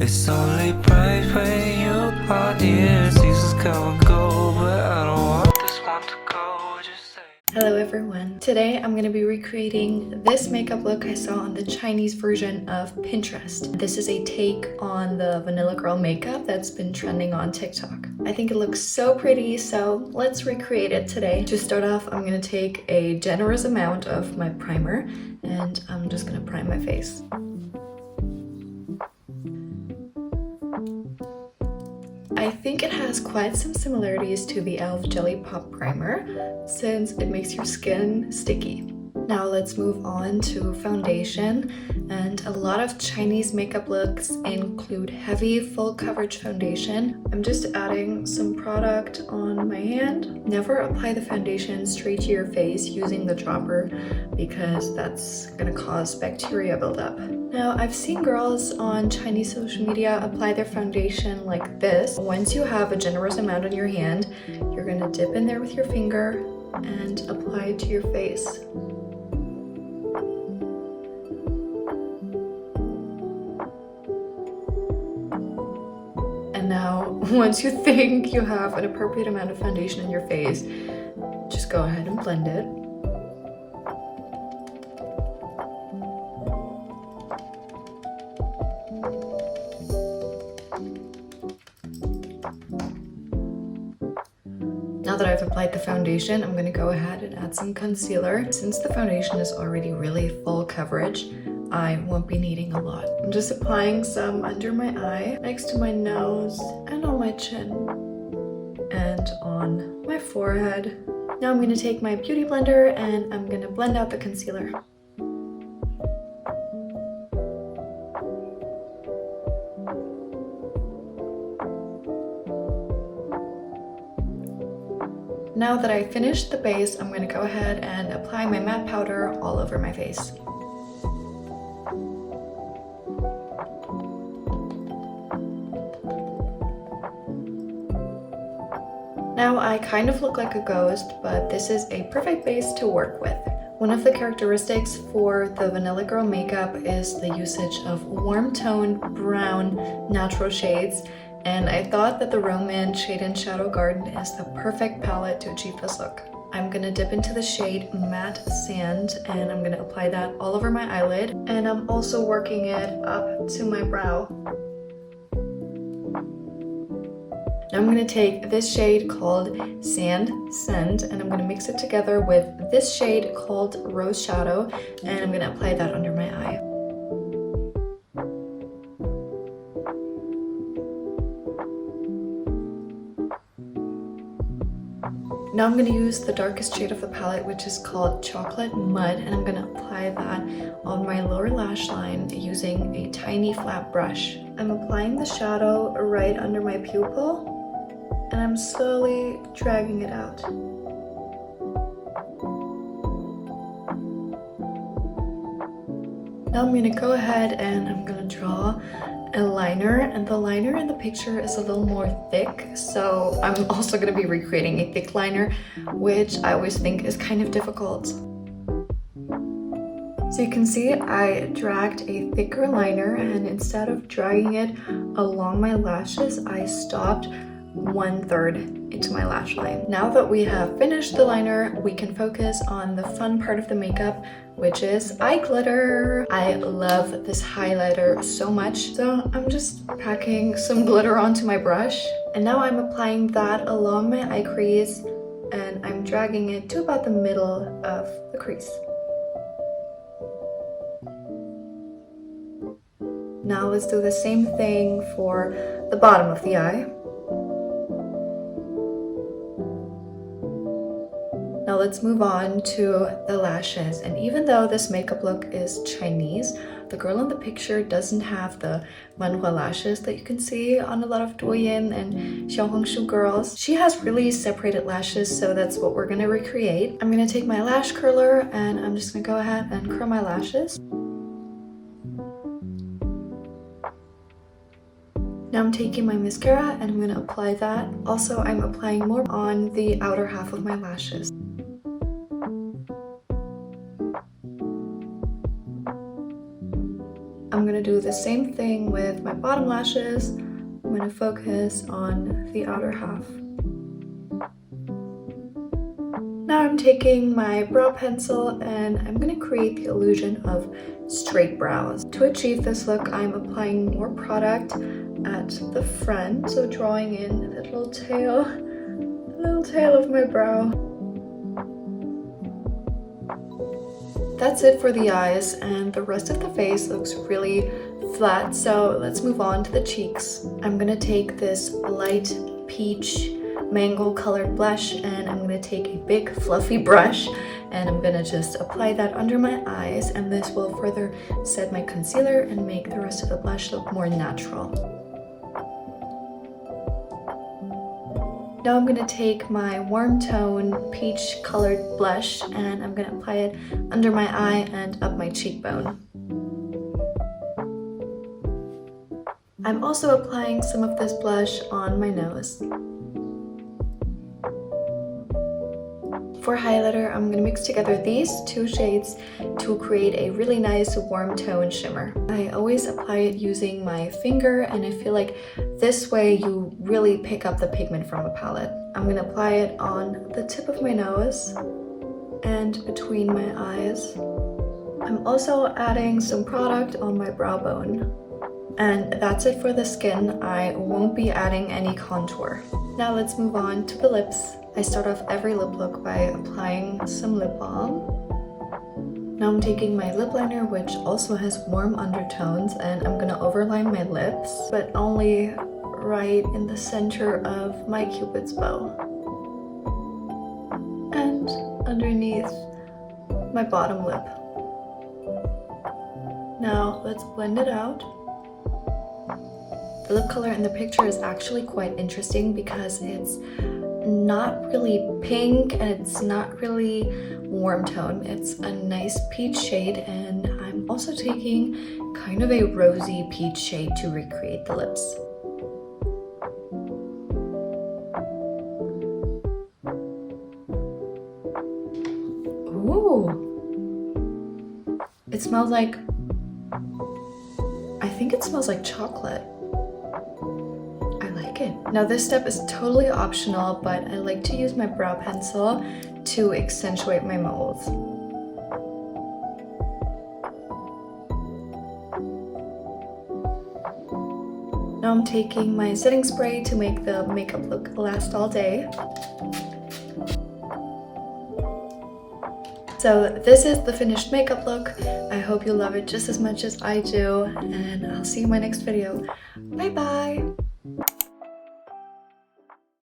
It's only bright when you are near. Seasons come and go, but I don't want this one to go. Just say. Hello everyone. Today I'm going to be recreating this makeup look I saw on the Chinese version of Pinterest. This is a take on the Vanilla Girl makeup that's been trending on TikTok. I think it looks so pretty, so let's recreate it today. To start off, I'm going to take a generous amount of my primer and I'm just going to prime my face. I think it has quite some similarities to the e.l.f. Jelly Pop Primer since it makes your skin sticky. Now let's move on to foundation, and a lot of Chinese makeup looks include heavy full coverage foundation. I'm just adding some product on my hand. Never apply the foundation straight to your face using the dropper because that's gonna cause bacteria buildup. Now I've seen girls on Chinese social media apply their foundation like this. Once you have a generous amount on your hand, you're gonna dip in there with your finger and apply it to your face. And now, once you think you have an appropriate amount of foundation in your face, just go ahead and blend it. Now that I've applied the foundation, I'm going to go ahead and add some concealer. Since the foundation is already really full coverage, I won't be needing a lot. I'm just applying some under my eye, next to my nose, and on my chin, and on my forehead. Now I'm going to take my beauty blender and I'm going to blend out the concealer. Now that I finished the base, I'm going to go ahead and apply my matte powder all over my face. Now I kind of look like a ghost, but this is a perfect base to work with. One of the characteristics for the Vanilla Girl makeup is the usage of warm-toned brown natural shades, and I thought that the Roman Shade and Shadow Garden is the perfect palette to achieve this look. I'm gonna dip into the shade Matte Sand and I'm gonna apply that all over my eyelid, and I'm also working it up to my brow. Now I'm going to take this shade called Sand Scent and I'm going to mix it together with this shade called Rose Shadow, and I'm going to apply that under my eye. Now I'm going to use the darkest shade of the palette, which is called Chocolate Mud, and I'm going to apply that on my lower lash line using a tiny flat brush. I'm applying the shadow right under my pupil, and I'm slowly dragging it out. Now I'm going to go ahead and I'm going to draw a liner, and the liner in the picture is a little more thick, so I'm also going to be recreating a thick liner, which I always think is kind of difficult. So you can see I dragged a thicker liner, and instead of dragging it along my lashes, I stopped 1/3 into my lash line. Now that we have finished the liner, we can focus on the fun part of the makeup, which is eye glitter. I love this highlighter so much, so I'm just packing some glitter onto my brush, and now I'm applying that along my eye crease, and I'm dragging it to about the middle of the crease. Now let's do the same thing for the bottom of the eye. Now let's move on to the lashes, and even though this makeup look is Chinese, the girl in the picture doesn't have the manhua lashes that you can see on a lot of douyin and xiaohongshu girls. She has really separated lashes, so that's what we're gonna recreate. I'm gonna take my lash curler and I'm just gonna go ahead and curl my lashes. Now I'm taking my mascara and I'm gonna apply that. Also, I'm applying more on the outer half of my lashes. I'm gonna do the same thing with my bottom lashes. I'm gonna focus on the outer half. Now I'm taking my brow pencil and I'm gonna create the illusion of straight brows. To achieve this look, I'm applying more product at the front, so drawing in the little tail of my brow. That's it for the eyes, and the rest of the face looks really flat, so let's move on to the cheeks. I'm gonna take this light peach mango colored blush, and I'm gonna take a big fluffy brush and I'm gonna just apply that under my eyes, and this will further set my concealer and make the rest of the blush look more natural. Now I'm gonna take my warm tone peach colored blush and I'm gonna apply it under my eye and up my cheekbone. I'm also applying some of this blush on my nose. For highlighter, I'm going to mix together these two shades to create a really nice warm tone shimmer. I always apply it using my finger, and I feel like this way you really pick up the pigment from a palette. I'm going to apply it on the tip of my nose and between my eyes. I'm also adding some product on my brow bone. And that's it for the skin. I won't be adding any contour. Now let's move on to the lips. I start off every lip look by applying some lip balm. Now I'm taking my lip liner, which also has warm undertones, and I'm gonna overline my lips, but only right in the center of my cupid's bow. And underneath my bottom lip. Now let's blend it out. The lip color in the picture is actually quite interesting because it's not really pink and it's not really warm tone. It's a nice peach shade, and I'm also taking kind of a rosy peach shade to recreate the lips. Ooh! It smells like... I think it smells like chocolate. Now this step is totally optional, but I like to use my brow pencil to accentuate my moles. Now I'm taking my setting spray to make the makeup look last all day. So this is the finished makeup look. I hope you love it just as much as I do, and I'll see you in my next video. Bye bye!